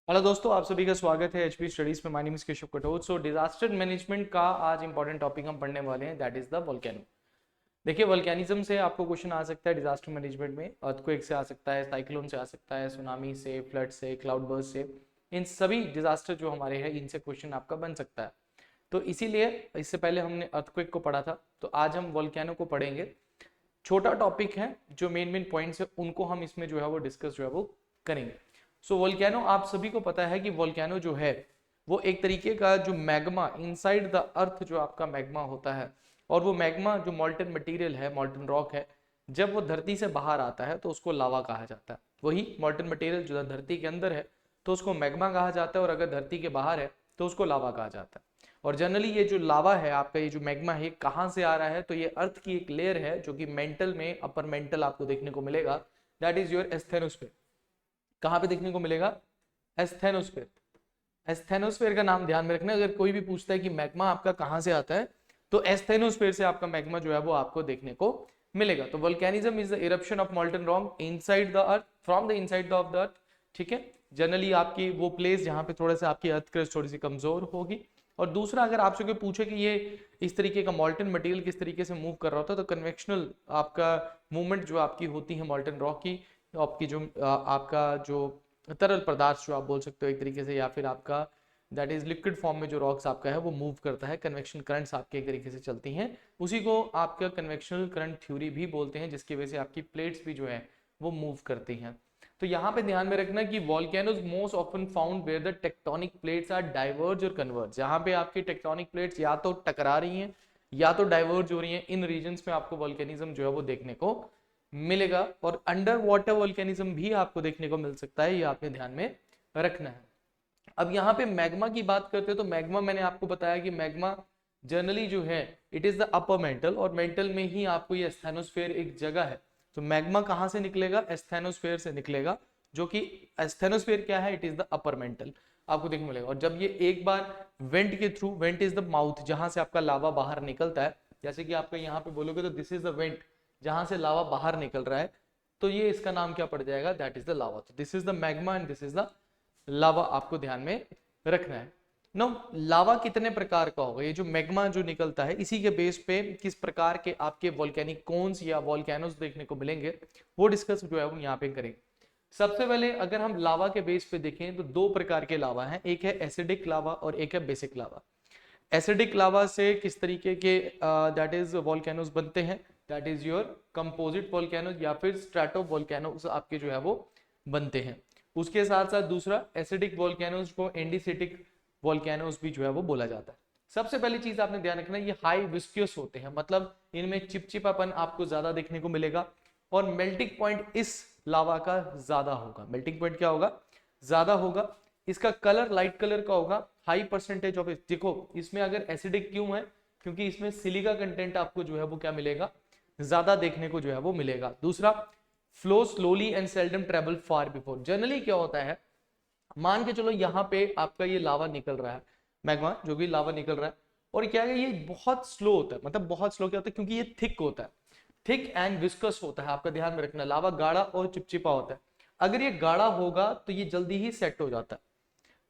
Hello दोस्तों, आप सभी का स्वागत है एचपी स्टडीज में। My name is Keshav Katoch. So disaster management का आज इंपॉर्टेंट टॉपिक हम पढ़ने वाले हैं, दैट इज द वोल्केनो। देखिए, वोल्केनिज्म से आपको क्वेश्चन आ सकता है डिजास्टर मैनेजमेंट में। अर्थक्वेक से आ सकता है, साइक्लोन से आ सकता है, सुनामी से, फ्लड से, क्लाउड बर्स्ट से। इन सभी डिजास्टर जो हमारे हैं, इनसे क्वेश्चन आपका बन सकता है। तो इसीलिए इससे पहले हमने अर्थक्वेक को पढ़ा था, तो आज हम वोल्केनो को पढ़ेंगे। छोटा टॉपिक है, जो मेन मेन पॉइंट्स है उनको हम इसमें जो है वो डिस्कस जो है वो करेंगे। सो वोल्केनो, आप सभी को पता है कि वोल्केनो जो है वो एक तरीके का जो मैग्मा इनसाइड द अर्थ जो आपका मैग्मा होता है, और वो मैग्मा जो मॉल्टन मटेरियल है, मॉल्टन रॉक है, जब वो धरती से बाहर आता है तो उसको लावा कहा जाता है। वही मॉल्टन मटेरियल जो धरती के अंदर है तो उसको मैग्मा कहा जाता है, और अगर धरती के बाहर है तो उसको लावा कहा जाता है। और जनरली ये जो लावा है आपका, ये जो मैग्मा है, कहाँ से आ रहा है? तो ये अर्थ की एक लेयर है जो कि मेंटल में अपर मेंटल आपको देखने को मिलेगा, दैट इज योर एस्थेनोस्फीयर। कहाँ पे देखने को मिलेगा? एस्थेनोस्फीयर। एस्थेनोस्फीयर का नाम ध्यान में रखना। अगर कोई भी पूछता है कि मैग्मा आपका कहाँ से आता है, तो एस्थेनोस्फीयर से आपका मैग्मा जो है वो आपको देखने को मिलेगा। तो volcanism is the eruption of मॉल्टन rock inside the earth, from the inside of the earth. ठीक है, जनरली आपकी वो प्लेस जहाँ पे थोड़ा सा आपकी अर्थ क्रस्ट थोड़ी सी कमजोर होगी। और दूसरा, अगर आपसे कोई पूछे कि ये इस तरीके का मॉल्टन मटेरियल किस तरीके से मूव कर रहा होता है, तो कन्वेक्शनल आपका मूवमेंट जो आपकी होती है मॉल्टन रॉक की, आपकी जो आपका जो तरल पदार्थ जो आप बोल सकते हो एक तरीके से, या फिर आपका दैट इज लिक्विड फॉर्म में जो रॉक्स आपका है वो मूव करता है, कन्वेक्शन करंट्स आपके एक तरीके से चलती हैं। उसी को आपका कन्वेक्शनल करंट थ्योरी भी बोलते हैं, जिसकी वजह से आपकी प्लेट्स भी जो है वो मूव करती हैं। तो यहाँ पे ध्यान में रखना कि volcanoes most often found where the tectonic plates are diverge और कन्वर्ज। जहाँ पे आपकी टेक्टोनिक प्लेट्स या तो टकरा रही हैं या तो डाइवर्ज हो रही हैं, इन रीजन्स में आपको वॉल्केनिज्म जो है वो देखने को मिलेगा। और अंडर वाटर वॉल्केनिज्म भी आपको देखने को मिल सकता है, ये आपने ध्यान में रखना है। अब यहाँ पे मैग्मा की बात करते हैं, तो मैग्मा मैंने आपको बताया कि मैग्मा जनरली जो है it is the upper mantle, और मेंटल में ही आपको ये एस्थेनोस्फेयर एक जगह है। तो मैग्मा कहाँ से निकलेगा? एस्थेनोस्फेयर से निकलेगा, जो कि एस्थेनोस्फेयर क्या है? It is the upper mantle, आपको देखने मिलेगा। और जब ये एक बार वेंट के through, went is the mouth जहां से आपका लावा बाहर निकलता है, जैसे कि आपका यहाँ पे बोलोगे तो दिस इज द वेंट जहां से लावा बाहर निकल रहा है, तो ये इसका नाम क्या पड़ जाएगा? That is the lava. तो this is the magma and this is the lava, आपको ध्यान में रखना है। नो, लावा कितने प्रकार का होगा? ये जो मैग्मा जो निकलता है, इसी के बेस पे किस प्रकार के आपके वोल्केनिक कोन्स या वोल्केनोस देखने को मिलेंगे, वो डिस्कस जो है वो यहाँ पे करेंगे। सबसे पहले अगर हम लावा के बेस पे देखें तो दो प्रकार के लावा हैं, एक है एसिडिक लावा और एक है बेसिक लावा। एसिडिक लावा से किस तरीके के दैट इज वोल्केनोस बनते हैं? That is your composite volcanoes या फिर स्ट्रेटो वोल्केनोस आपके जो है वो बनते हैं। उसके साथ साथ दूसरा एसिडिक वोल्केनोस को एंडीसिटिक वोल्केनोस भी जो है वो बोला जाता है। सबसे पहली चीज आपने ध्यान रखना, ये हाई विस्क्यस होते हैं, मतलब इनमें चिपचिपापन आपको ज्यादा देखने को मिलेगा, और मेल्टिंग पॉइंट इस लावा का ज्यादा होगा। मेल्टिंग पॉइंट क्या होगा? ज्यादा होगा। इसका कलर लाइट कलर का होगा। हाई परसेंटेज ऑफ, देखो इसमें अगर एसिडिक क्यों है, क्योंकि इसमें सिलिका कंटेंट आपको जो है वो क्या मिलेगा? ज्यादा देखने को जो है वो मिलेगा। दूसरा, flow slowly and seldom travel far before. Generally क्या होता है, मान के चलो यहाँ पे आपका ये लावा निकल रहा है, मैग्मा जो भी लावा निकल रहा है, और क्या है, ये बहुत स्लो होता है। मतलब बहुत स्लो क्या होता है? क्योंकि ये थिक होता है, थिक एंड विस्कस होता है। आपका ध्यान में रखना, लावा गाढ़ा और चिपचिपा होता है। अगर ये गाढ़ा होगा तो ये जल्दी ही सेट हो जाता है।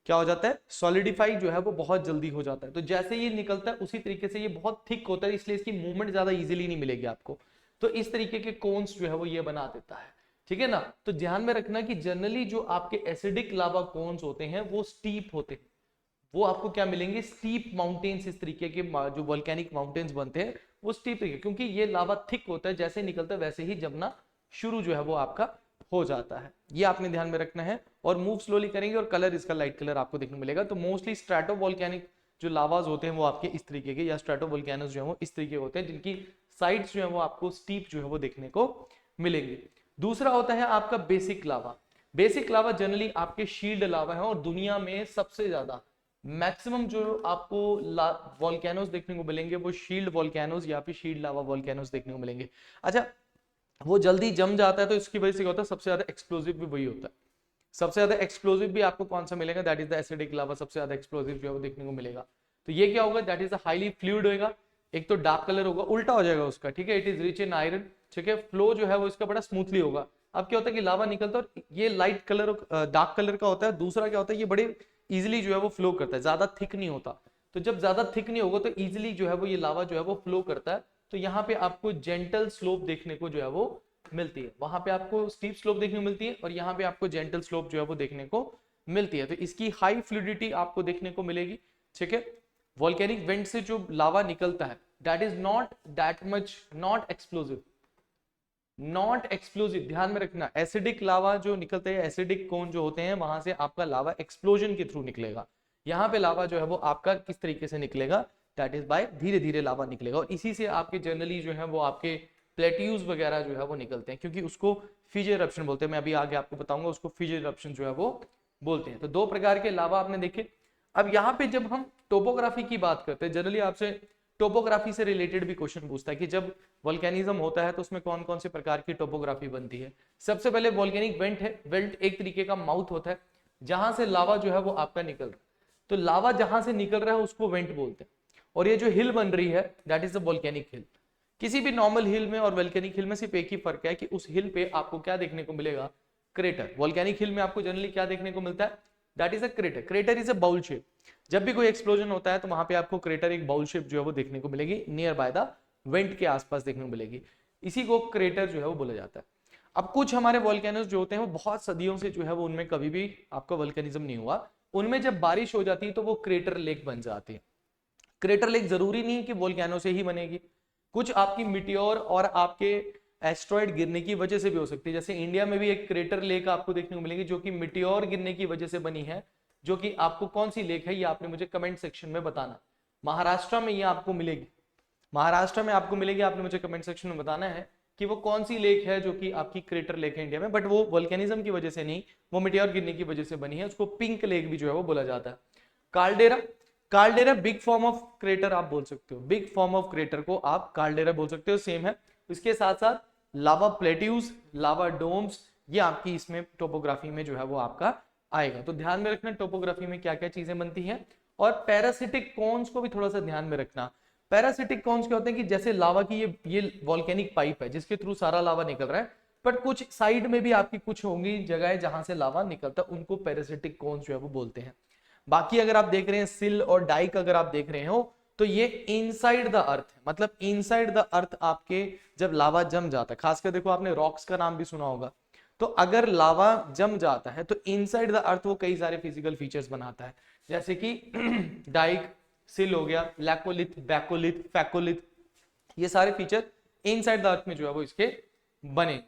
क्या हो जाता है? सॉलिडिफाई जो है वो बहुत जल्दी हो जाता है। तो जैसे ये निकलता है उसी तरीके से ये बहुत थिक होता है, इसलिए इसकी मूवमेंट ज्यादा इजीली नहीं मिलेगी आपको। तो इस तरीके के कोन्स जो है वो ये बना देता है। ठीक है ना? तो ध्यान में रखना कि जनरली जो आपके एसिडिक लावा कोन्स होते हैं वो स्टीप होते हैं। वो आपको क्या मिलेंगे? Steep mountains. इस तरीके के जो वोल्केनिक माउंटेन्स बनते हैं वो स्टीप तरीके, क्योंकि ये लावा थिक होता है, जैसे निकलता है वैसे ही जमना शुरू जो है वो आपका हो जाता है। ये आपने ध्यान में रखना है। और मूव स्लोली करेंगे, और कलर इसका लाइट कलर आपको देखने को मिलेगा। तो मोस्टली स्ट्रेटो वोल्केनिक जो लावाज होते हैं वो आपके इस तरीके के, या स्ट्रेटो वोल्केनोस जो है वो इस तरीके होते हैं, जिनकी साइड्स जो है वो आपको स्टीप जो है वो देखने को मिलेंगे। दूसरा होता है आपका बेसिक लावा। बेसिक लावा जनरली आपके शील्ड लावा है, और दुनिया में सबसे ज्यादा मैक्सिमम जो आपको वॉल्केनोस देखने को मिलेंगे वो शील्ड वॉल्केनोस या फिर शील्ड लावा वॉल्केनोस देखने को मिलेंगे। अच्छा, वो जल्दी जम जाता है तो इसकी वजह से क्या होता है? सबसे ज्यादा एक्सप्लोसिव भी वही होता है। सबसे ज्यादा एक्सप्लोसिव भी आपको कौन सा मिलेगा? That is the acidic lava, सबसे ज्यादा एक्सप्लोसिव जो है वो देखने को मिलेगा। तो ये क्या होगा? दैट इज हाईली फ्लूइड होगा। एक तो डार्क कलर होगा, उल्टा हो जाएगा उसका। ठीक है, it is rich in iron. ठीक है, फ्लो जो है वो इसका बड़ा स्मूथली होगा। अब क्या होता है कि लावा निकलता है और ये लाइट कलर डार्क कलर का होता है, दूसरा क्या होता है ये बड़े इजिली जो है वो फ्लो करता है, ज्यादा थिक नहीं होता। तो जब ज्यादा थिक नहीं होगा तो इजिली जो है वो ये लावा जो है वो फ्लो करता है। तो यहाँ पे आपको जेंटल स्लोप देखने को जो है वो मिलती है, वहां पे आपको स्टीप स्लोप देखने को मिलती है और यहाँ पे आपको जेंटल स्लोप जो है वो देखने को मिलती है। तो इसकी हाई फ्लूइडिटी आपको देखने को मिलेगी, ठीक है। वोल्केनिक वेंट से जो लावा निकलता है that is not that much not explosive, not explosive, ध्यान में रखना। एसिडिक लावा जो निकलते हैं, एसिडिक कोन जो होते हैं, वहां से आपका लावा एक्सप्लोजन के थ्रू निकलेगा। यहाँ पे लावा जो है वो आपका किस तरीके से निकलेगा, दैट इज बाय धीरे धीरे लावा निकलेगा और इसी से आपके जनरली जो है वो आपके प्लेट्यूज वगैरह जो है वो निकलते हैं, क्योंकि उसको फिज इरप्शन बोलते हैं। मैं अभी आगे आपको बताऊंगा, उसको फिज इरप्शन जो है वो बोलते हैं। तो दो प्रकार के लावा आपने देखे। अब यहाँ पे जब हम टोपोग्राफी की बात करते हैं, जनरली आपसे टोपोग्राफी से रिलेटेड भी क्वेश्चन पूछता है कि जब वोल्केनिज्म होता है तो उसमें कौन कौन से प्रकार की टोपोग्राफी बनती है। सबसे पहले वोल्केनिक वेंट है। वेंट एक तरीके का माउथ होता है जहां से लावा जो है वो आपका निकल रहा है। तो लावा जहां से निकल रहा है उसको वेंट बोलते हैं। और ये जो हिल बन रही है दैट इज द वोल्केनिक हिल। किसी भी नॉर्मल हिल में और वोल्केनिक हिल में सिर्फ एक ही फर्क है कि उस हिल पे आपको क्या देखने को मिलेगा, क्रेटर। वोल्केनिक हिल में आपको जनरली क्या देखने को मिलता है, that is a crater. Crater is a bowl shape. जब भी कोई एक्सप्लोजन होता है तो वहां पे आपको क्रेटर एक बाउल शेप जो है वो देखने को मिलेगी, नियर बाय द वेंट के आसपास देखने को मिलेगी। इसी को क्रेटर जो है वो बोला जाता है। अब कुछ हमारे वोल्केनोस जो होते हैं वो बहुत सदियों से जो है वो उनमें कभी भी आपका वोल्केनिज्म नहीं हुआ, उनमें जब बारिश हो जाती है तो वो क्रेटर लेक बन जाती है। क्रेटर लेक जरूरी नहीं है कि वोल्केनो से ही बनेगी, कुछ आपकी मिटियोर और आपके एस्ट्रॉइड गिरने की वजह से भी हो सकती है। जैसे इंडिया में भी एक क्रेटर लेक आपको देखने को मिलेगी जो कि मिटियोर गिरने की वजह से बनी है, जो कि आपको कौन सी लेक है ये आपने मुझे कमेंट सेक्शन में बताना। महाराष्ट्र में ये आपको मिलेगी, महाराष्ट्र में आपको मिलेगी, आपने मुझे कमेंट सेक्शन में बताना है कि वो कौन सी लेक है जो कि आपकी क्रेटर लेक है इंडिया में। बट वो वोल्केनिज्म की वजह से नहीं, वो मिटियोर गिरने की वजह से बनी है। उसको पिंक लेक भी जो है वो बोला जाता है। कार्डेरा, कार्डेरा बिग फॉर्म ऑफ क्रेटर आप बोल सकते हो, बिग फॉर्म ऑफ क्रेटर को आप कार्डेरा बोल सकते हो, सेम है। इसके साथ साथ लावा प्लेट्यूज, लावा डोम्स, ये आपकी इसमें टोपोग्राफी में जो है वो आपका आएगा। तो ध्यान में रखना टोपोग्राफी में क्या क्या चीजें बनती हैं। और पैरासिटिक कॉन्स को भी थोड़ा सा ध्यान में रखना। पैरासिटिक कॉन्स क्या होते हैं कि जैसे लावा की ये वॉल्केनिक पाइप है जिसके थ्रू सारा लावा निकल रहा है, बट कुछ साइड में भी आपकी कुछ होंगी जगह जहां से लावा निकलता है, उनको पैरासिटिक कॉन्स जो है वो बोलते हैं। बाकी अगर आप देख रहे हैं सिल और डाइक अगर आप देख रहे हो तो ये इनसाइड द अर्थ है, मतलब इनसाइड द अर्थ आपके जब लावा जम जाता है, खासकर देखो आपने रॉक्स का नाम भी सुना होगा, तो अगर लावा जम जाता है तो इनसाइड द अर्थ वो कई सारे फिजिकल फीचर्स बनाता है, जैसे कि डाइक, सिल हो गया, लैकोलिथ, बैकोलिथ, फैकोलिथ, ये सारे फीचर इनसाइड द अर्थ में जो है वो इसके बनेंगे,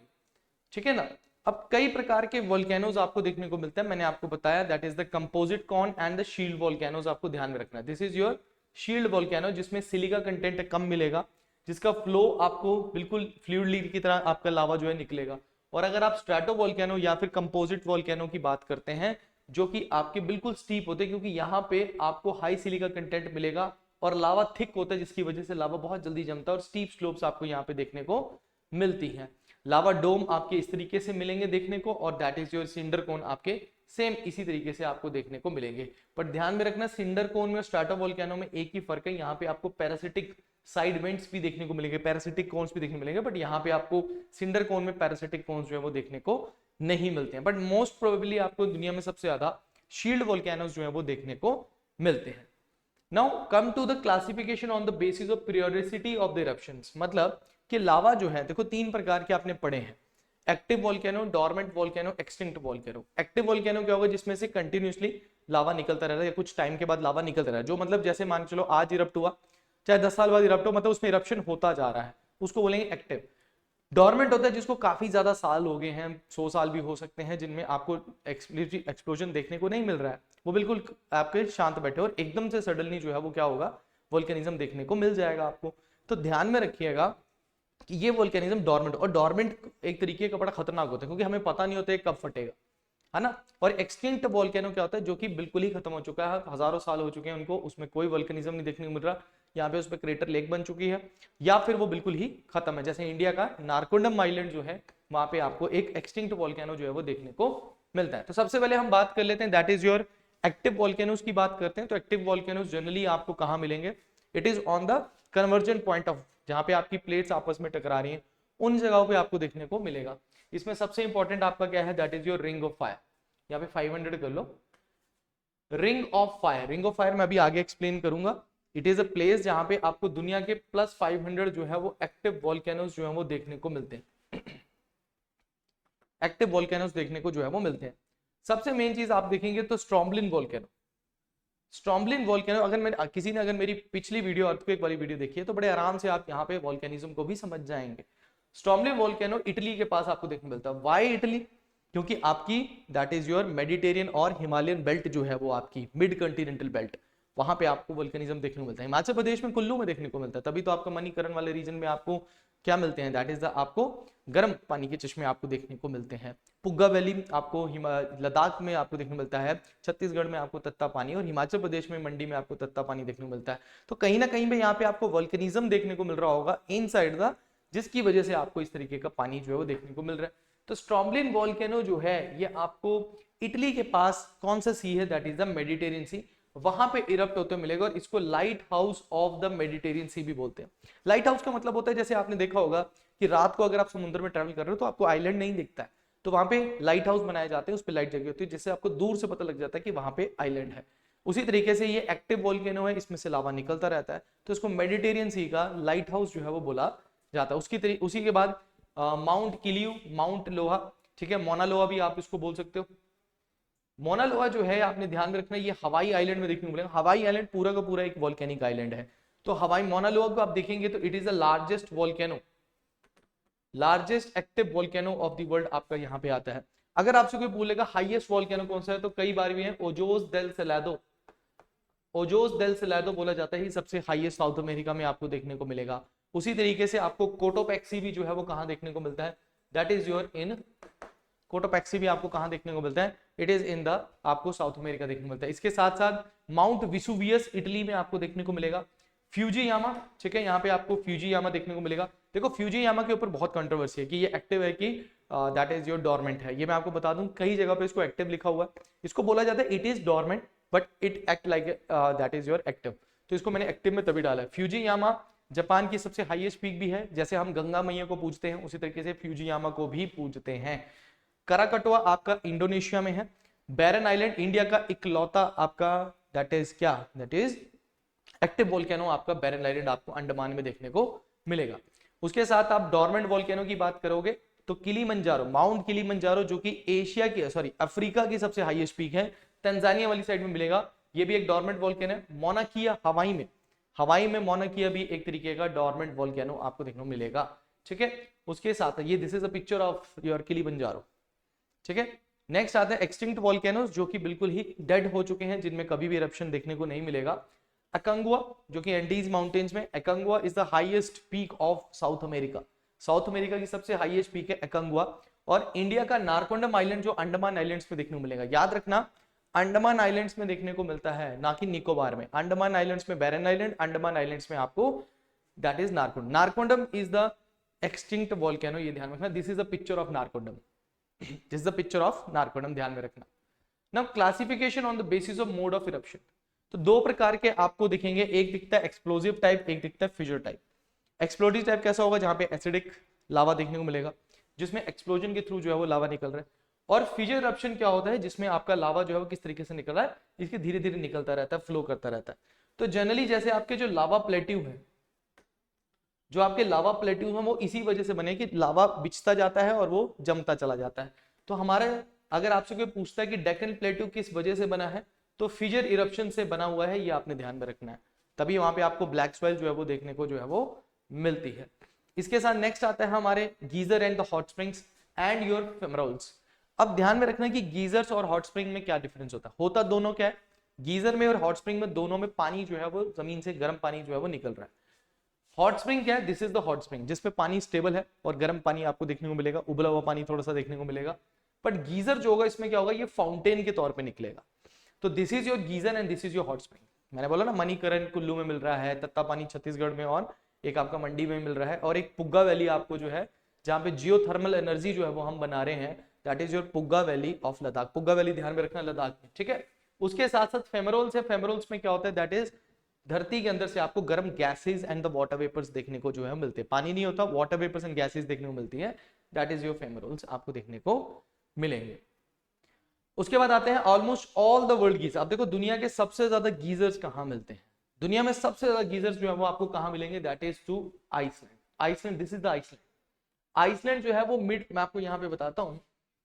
ठीक है ना। अब कई प्रकार के वोल्केनोज आपको देखने को मिलते हैं, मैंने आपको बताया that is the composite cone and the shield volcanoes, आपको ध्यान में रखना। This is your shield volcano जिसमें सिलिका कंटेंट कम मिलेगा, जिसका फ्लो आपको बिल्कुल फ्लूइड की तरह आपका लावा जो है निकलेगा। और अगर आप स्ट्रैटो वोल्केनो या फिर कंपोजिट वोल्केनो की बात करते हैं जो कि आपके बिल्कुल स्टीप होते हैं, क्योंकि यहाँ पे आपको हाई सिलिका कंटेंट मिलेगा और लावा थिक होता है जिसकी वजह से लावा बहुत जल्दी जमता है और स्टीप स्लोप्स आपको यहाँ पे देखने को मिलती हैं। लावा डोम आपके इस तरीके से मिलेंगे देखने को, और that is your cinder cone आपके सेम इसी तरीके से आपको देखने को मिलेंगे। पर ध्यान में रखना सिंडर कोन में और स्ट्रैटोवोल्केनो में एक ही फर्क है, यहाँ पे आपको पैरासिटिक साइड वेंट्स भी देखने को मिलेंगे, पैरासिटिक कोन्स भी देखने को मिलेंगे, बट यहाँ पे आपको सिंडर कोन में पैरासिटिक कोन्स जो है वो देखने को नहीं मिलते हैं। बट मोस्ट प्रोबेबली आपको दुनिया में सबसे ज्यादा शील्ड वोल्केनोज जो है वो देखने को मिलते हैं। Now come to the classification on the basis of periodicity of the eruptions, मतलब कि लावा जो है देखो तीन प्रकार के आपने पढ़े हैं, active volcano, dormant volcano, extinct volcano. Active volcano क्या होगा, जिसमें से कंटिन्यूअसली लावा निकलता रहता है या कुछ टाइम के बाद लावा निकलता रहा है, जो मतलब जैसे मान के चलो आज इरप्ट हुआ, चाहे 10 साल बाद इरप्ट हो, मतलब उसमें इरप्शन होता जा रहा है, उसको बोलेंगे एक्टिव। डोरमेंट होता है जिसको काफी ज्यादा साल हो गए हैं, 100 साल भी हो सकते हैं, जिनमें आपको एक्सप्लोजन देखने को नहीं मिल रहा है, वो बिल्कुल आपके शांत बैठे और एकदम से सडनली जो है वो क्या होगा, वोल्केनिज्म देखने को मिल जाएगा आपको। तो ध्यान में रखिएगा कि ये वोल्केनिज्म डोरमेंट, और डोरमेंट एक तरीके का बड़ा खतरनाक होता है क्योंकि हमें पता नहीं होता है कब फटेगा, है ना। और एक्सटिंक्ट वोल्केनो क्या होता है, जो कि बिल्कुल ही खत्म हो चुका है, हजारों साल हो चुके हैं उनको, उसमें कोई वोल्केनिज्म नहीं देखने को मिल रहा, यहाँ पे उस पर क्रेटर लेक बन चुकी है या फिर वो बिल्कुल ही खत्म है। जैसे इंडिया का नारकोंडम आइलैंड जो है वहां पे आपको एक एक्सटिंक्ट वोल्केनो जो है वो देखने को मिलता है। तो सबसे पहले हम बात कर लेते हैं that is your active volcanoes की बात करते हैं। तो एक्टिव वोल्केनोज जनरली आपको कहाँ मिलेंगे, it is on the conversion point of, जहां पे आपकी प्लेट्स आपस में टकरा रही हैं उन जगहों पे आपको देखने को मिलेगा। इसमें सबसे इंपॉर्टेंट आपका क्या है, that is your ring of fire. यहाँ पे 500 कर लो। Ring of fire, ring of fire मैं अभी आगे एक्सप्लेन करूंगा। इट इज अ प्लेस जहां पे आपको दुनिया के +500 जो है वो एक्टिव वॉल्केनोस जो है वो देखने को मिलते हैं। एक्टिव वॉल्केनोस देखने को जो है वो मिलते हैं। सबसे मेन चीज आप देखेंगे तो स्ट्रॉम्बलिन वॉल्केनो, स्ट्रॉम्बलिन वॉल्केनो, किसी ने अगर मेरी पिछली वीडियो अर्थक्वेक वाली वीडियो देखी है तो बड़े आराम से आप यहाँ पे वॉल्केनिज्म को भी समझ जाएंगे। स्ट्रॉम्बलिन वॉल्केनो इटली के पास आपको देखने मिलता है। Why Italy? क्योंकि आपकी दैट इज योर मेडिटेरियन और हिमालयन बेल्ट जो है वो आपकी मिड कंटिनेंटल बेल्ट, वहां पे आपको वोल्केनिज्म देखने को मिलता है। हिमाचल प्रदेश में कुल्लू में देखने को मिलता है, तभी तो आपका मणिकरण वाले रीजन में आपको क्या मिलते हैं, दैट इज द आपको गर्म पानी के चश्मे आपको देखने को मिलते हैं। पुग्गा वैली आपको लद्दाख में आपको देखने को मिलता है, छत्तीसगढ़ में आपको तत्ता पानी, और हिमाचल प्रदेश में मंडी में आपको तत्ता पानी देखने को मिलता है। तो कहीं ना कहीं पे यहाँ पे आपको वोल्केनिज्म देखने को मिल रहा होगा इन साइड द, जिसकी वजह से आपको इस तरीके का पानी जो है वो देखने को मिल रहा है। तो स्ट्रॉम्बलिन वॉल्केनो जो है ये आपको इटली के पास कौन सा सी है, that is the Mediterranean sea, वहां पे इरप्ट होते मिलेगा, और इसको lighthouse of the Mediterranean sea भी बोलते हैं। लाइट हाउस का मतलब होता है, जैसे आपने देखा होगा कि रात को अगर आप समुद्र में ट्रैवल कर रहे हो तो आपको आइलैंड नहीं दिखता है, तो वहां पे लाइट हाउस बनाए जाते हैं, उस पर लाइट जगी होती है, जिससे आपको दूर से पता लग जाता है कि वहां पे आइलैंड है। उसी तरीके से ये एक्टिव वोल्केनो है, इसमें से लावा निकलता रहता है, तो इसको मेडिटेरियन सी का लाइट हाउस जो है वो बोला जाता है। उसी के बाद माउंट किलियू, माउंट लोहा, ठीक है, मोना लोहा भी आप इसको बोल सकते हो। मोना लोहा जो है आपने ध्यान में रखना, ये हवाई आइलैंड में देखने को मिलेगा। हवाई आइलैंड पूरा का पूरा एक वॉल्केनिक आइलैंड है। तो हवाई मोना लोहा को आप देखेंगे तो it is the largest volcano, largest active volcano of the world आपका यहाँ पे आता है। अगर आपसे कोई बोलेगा हाईएस्ट वॉल्केनो कौन सा है, तो कई बार भी है ओजोस डेल सेलाडो, ओजोस डेल सेलाडो बोला जाता है, सबसे हाईएस्ट साउथ अमेरिका में आपको देखने को मिलेगा। उसी तरीके से आपको कोटोपैक्सी भी जो है वो कहाँ देखने को मिलता है, that is your in, Cotopaxi भी आपको कहां देखने को मिलता है, इट इज इन द आपको साउथ अमेरिका देखने को मिलता है। इसके साथ साथ माउंट विसुवियस इटली में आपको देखने को मिलेगा। फ्यूजीयामा, ठीक है, यहाँ पे आपको फ्यूजीयामा देखने को मिलेगा। देखो फ्यूजीयामा के ऊपर बहुत कंट्रोवर्सी है कि ये एक्टिव है कि दैट इज योर डोरमेंट है। ये मैं आपको बता दूं, कई जगह पे इसको एक्टिव लिखा हुआ है, इसको बोला जाता है it is dormant but it act like that is your active, तो इसको मैंने एक्टिव में तभी डाला है। फ्यूजीयामा जापान की सबसे हाईएस्ट पीक भी है, जैसे हम गंगा मैया को पूजते हैं उसी तरीके से फ्यूजीयामा को भी पूजते हैं। कराकटवा आपका इंडोनेशिया में है। बैरन आइलैंड इंडिया का इकलौता आपका दैट इज क्या, दैट इज एक्टिव वोल्केनो आपका बैरन आइलैंड आपको अंडमान में देखने को मिलेगा। उसके साथ आप डोरमेंट वोल्केनो की बात करोगे तो किलीमंजारो, माउंट किलीमंजारो जो कि एशिया की अफ्रीका की सबसे हाईएस्ट पीक है, तंजानिया वाली साइड में मिलेगा, ये भी एक डोरमेंट वोल्केनो है। मोना किया हवाई में मोना किया भी एक तरीके का डोरमेंट वोल्केनो आपको देखने को मिलेगा, ठीक है। उसके साथ ये this is a picture of your Kilimanjaro, ठीक है। नेक्स्ट आता है एक्सटिंक्ट वोल्केनोस जो कि बिल्कुल ही डेड हो चुके हैं, जिनमें कभी भी इरप्शन देखने को नहीं मिलेगा। अकंगुआ जो कि एंडीज माउंटेन्स में, Aconcagua is the highest peak of South America, South America की सबसे हाईएस्ट पीक है अकंगुआ। और इंडिया का नारकोंडम आइलैंड जो अंडमान आइलैंड्स में देखने को मिलेगा, याद रखना अंडमान आइलैंड्स में देखने को मिलता है, ना कि निकोबार में। अंडमान आइलैंड्स में बैरन आइलैंड, अंडमान आइलैंड्स में आपको that is Narcondam. Narcondam is the extinct volcano, ये ध्यान रखना, this is the picture of Narcondam, this is the picture of Narcondam, ध्यान में रखना। Now classification on the basis of mode of eruption, तो दो प्रकार के आपको दिखेंगे, एक दिखता है एक्सप्लोजिव टाइप, एक दिखता है फिजर टाइप। एक्सप्लोजिव टाइप कैसा होगा, जहां पे एसिडिक लावा देखने को मिलेगा, जिसमें एक्सप्लोजन के थ्रू जो है वो लावा निकल रहा है। और फिजर इरप्शन क्या होता है, जिसमें आपका लावा जो है वो किस तरीके से निकल रहा है, इसके धीरे धीरे निकलता रहता है, फ्लो करता रहता है। तो जनरली जैसे आपके जो लावा प्लेट्यू है, जो आपके लावा प्लेट्यू है वो इसी वजह से बने कि लावा बिछता जाता है और वो जमता चला जाता है। तो हमारे अगर आपसे कोई पूछता है कि डेक्कन प्लेट्यू किस वजह से बना है, तो फिजर इरप्शन से बना हुआ है, ये आपने ध्यान में रखना है, तभी वहां पे आपको ब्लैक सॉइल जो है वो देखने को जो है वो मिलती है। इसके साथ नेक्स्ट आता है हमारे geyser and the hot springs and your fumaroles. अब ध्यान में रखना कि गीजर्स और हॉट स्प्रिंग में क्या डिफरेंस होता दोनों क्या है, गीजर में और हॉट स्प्रिंग में दोनों में पानी जो है वो जमीन से गर्म पानी जो है वो निकल रहा है। हॉट स्प्रिंग क्या है, this is the hot spring, जिसपे पानी स्टेबल है और गर्म पानी आपको देखने को मिलेगा, उबला हुआ पानी थोड़ा सा देखने को मिलेगा। बट गीजर जो होगा इसमें क्या होगा, ये फाउंटेन के तौर पे निकलेगा। तो this is your geyser and this is your hot spring. मैंने बोला ना मणिकरण कुल्लू में मिल रहा है, तत्ता पानी छत्तीसगढ़ में, और एक आपका मंडी में मिल रहा है, और एक पुग्गा वैली आपको जो है जहाँ पे जियोथर्मल एनर्जी जो है वो हम बना रहे हैं, that is your पुग्गा valley of Ladakh. पुग्गा valley ध्यान में रखना लद्दाख में, ठीक है। उसके साथ साथ फेमरोल्स है, फेमरोल्स में क्या होता है, दैट इज धरती के अंदर से आपको गर्म gases and the water vapours देखने को जो है मिलते हैं। पानी नहीं होता, वाटर वेपर्स एंड गैसेज देखने को मिलती है, दैट इज योर फेमोरल्स आपको देखने को मिलेंगे। उसके बाद आते हैं almost all the world geyser. अब देखो दुनिया के सबसे ज्यादा गीजर्स कहाँ मिलते हैं, दुनिया में सबसे ज्यादा गीजर्स जो है वो आपको कहाँ मिलेंगे, that is to Iceland. Iceland, this is the Iceland. Iceland जो है वो मिड, मैं आपको यहाँ पे बताता हूँ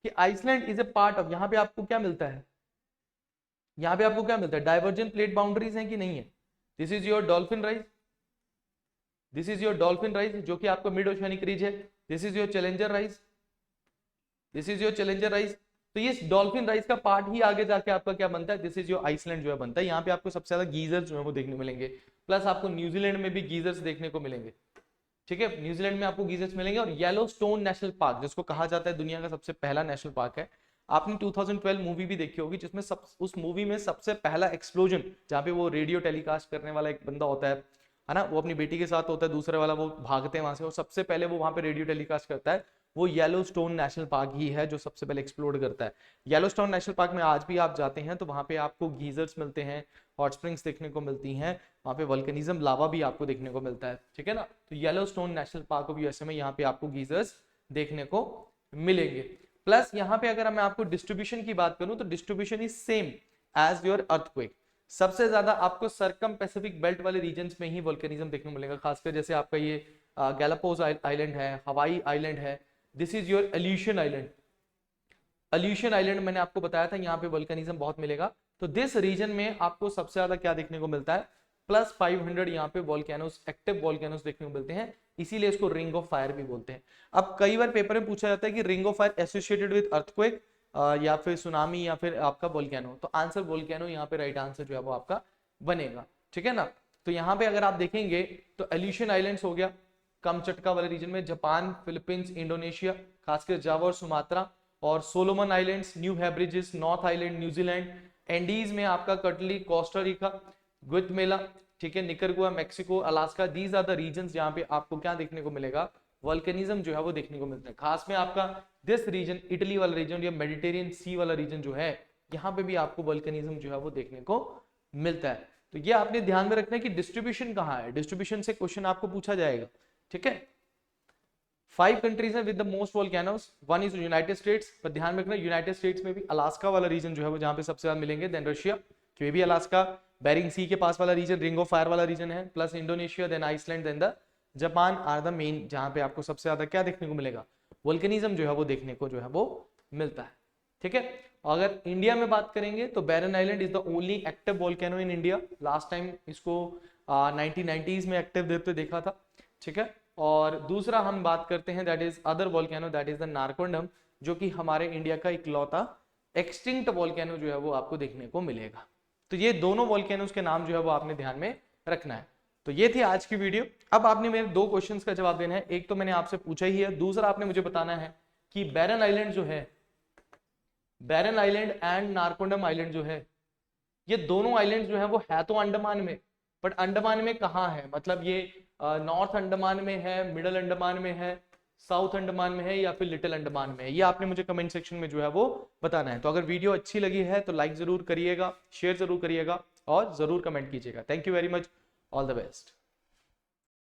कि Iceland is a part of, यहाँ पे आपको क्या मिलता है, यहाँ पे आपको क्या मिलता है, डाइवर्जेंट प्लेट बाउंड्रीज हैं कि नहीं है। This is your dolphin rise, this is your dolphin rise जो कि आपका मिड ओशियानिक रीज है। This is your challenger rise, this is your challenger rise. तो ये डॉल्फिन राइज का पार्ट ही आगे जाके आपका क्या बनता है, दिस इज योर आइसलैंड जो है बनता है। यहाँ पे आपको सबसे ज्यादा गीजर्स जो है वो देखने को मिलेंगे, प्लस आपको न्यूजीलैंड में भी गीजर्स देखने को मिलेंगे। ठीक है, न्यूजीलैंड में आपको गीजर्स मिलेंगे। और येलो स्टोन नेशनल पार्क जिसको कहा जाता है दुनिया का सबसे पहला नेशनल पार्क है। आपने 2012 मूवी भी देखी होगी जिसमें उस मूवी में सबसे पहला एक्सप्लोजन जहाँ पे वो रेडियो टेलीकास्ट करने वाला एक बंदा होता है ना, वो अपनी बेटी के साथ होता है, दूसरे वाला वो भागते हैं वहां से, और सबसे पहले वो वहां पे रेडियो टेलीकास्ट करता है, वो येलो स्टोन नेशनल पार्क ही है जो सबसे पहले एक्सप्लोर करता है। येलो स्टोन नेशनल पार्क में आज भी आप जाते हैं तो वहां पे आपको गीजर्स मिलते हैं, हॉट स्प्रिंग्स देखने को मिलती हैं, वहां पे वल्कनिज्म लावा भी आपको देखने को मिलता है। ठीक है ना, तो yellow stone national park of USA में यहाँ पे आपको गीजर्स देखने को मिलेंगे। प्लस यहाँ पे अगर मैं आपको डिस्ट्रीब्यूशन की बात करूं तो distribution is same as your earthquake. सबसे ज्यादा आपको सर्कम पैसिफिक बेल्ट वाले रीजन्स में ही वोल्केनिज्म देखने को मिलेगा, खासकर जैसे आपका ये गैलापागोस आइलैंड है, हवाई आइलैंड है, this is your Aleutian island. Aleutian island मैंने आपको बताया था यहाँ पे वोल्केनिज्म बहुत मिलेगा। तो दिस रीजन में आपको सबसे ज्यादा क्या देखने को मिलता है, प्लस 500 यहाँ पे वोल्केनोस, एक्टिव वोल्केनोस देखने को मिलते हैं, इसीलिए इसको रिंग ऑफ फायर भी बोलते हैं। अब कई बार पेपर में पूछा जाता है कि ring of fire associated with earthquake या फिर सुनामी या फिर आपका वोल्केनो, तो आंसर वोल्केनो यहाँ पे राइट आंसर जो है वो आपका बनेगा। ठीक है ना, तो यहाँ पे अगर आप देखेंगे तो एल्यूशन आइलैंड्स हो गया कमचटका वाले रीजन में, जापान, फिलीपींस, इंडोनेशिया, खासकर जावा और सुमात्रा, और Solomon Islands, New Hebrides, North Island, New Zealand, Andes में आपका कटली, कोस्टा रिका, ग्वाटेमाला, ठीक है, Nicaragua, Mexico, Alaska, these are the regions जहां पे आपको क्या देखने को मिलेगा, वोल्केनिज्म जो है वो देखने को मिलता है। खास में आपका दिस रीजन, इटली वाला रीजन या मेडिटेरियन सी वाला रीजन जो है, यहाँ पे भी आपको वोल्केनिज्म जो है वो देखने को मिलता है। तो ये आपने ध्यान में रखना है कि डिस्ट्रीब्यूशन कहाँ है, डिस्ट्रीब्यूशन से क्वेश्चन आपको पूछा जाएगा। ठीक है, 5 कंट्रीज है with the most volcanoes, one is United states, पर ध्यान रखना यूनाइटेड स्टेट्स में भी अलास्का वाला रीजन जो है वो जहाँ पे सबसे ज्यादा मिलेंगे, देन रशिया, जो भी अलास्का, बेरिंग सी के पास वाला रीजन, रिंग ऑफ फायर वाला रीजन है, plus Indonesia, then Iceland, then the Japan are the main जहां पे आपको सबसे ज्यादा क्या देखने को मिलेगा, वोल्केनिज्म जो है वो देखने को जो है वो मिलता है। ठीक है, अगर इंडिया में बात करेंगे तो Barren Island is the only active volcano in India. Last time इसको 1990s में एक्टिव देते देखा था। ठीक है, और दूसरा हम बात करते हैं that is other volcano, that is the Narcondam, जो कि हमारे इंडिया का इकलौता एक्सटिंक्ट वोल्केनो जो है वो आपको देखने को मिलेगा। तो ये दोनों वोल्केनोस के नाम जो है वो आपने ध्यान में रखना है। तो ये थी आज की वीडियो। अब आपने मेरे 2 क्वेश्चंस का जवाब देना है, एक तो मैंने आपसे पूछा ही है, दूसरा आपने मुझे बताना है कि बैरन आइलैंड जो है, बैरन आइलैंड एंड नारकोंडम आइलैंड जो है, ये दोनों आइलैंड जो है वो है तो अंडमान में, बट अंडमान में कहाँ है, मतलब ये नॉर्थ अंडमान में है, मिडल अंडमान में है, साउथ अंडमान में है या फिर लिटिल अंडमान में है, ये आपने मुझे कमेंट सेक्शन में जो है वो बताना है। तो अगर वीडियो अच्छी लगी है तो लाइक जरूर करिएगा, शेयर जरूर करिएगा और जरूर कमेंट कीजिएगा। Thank you very much, all the best.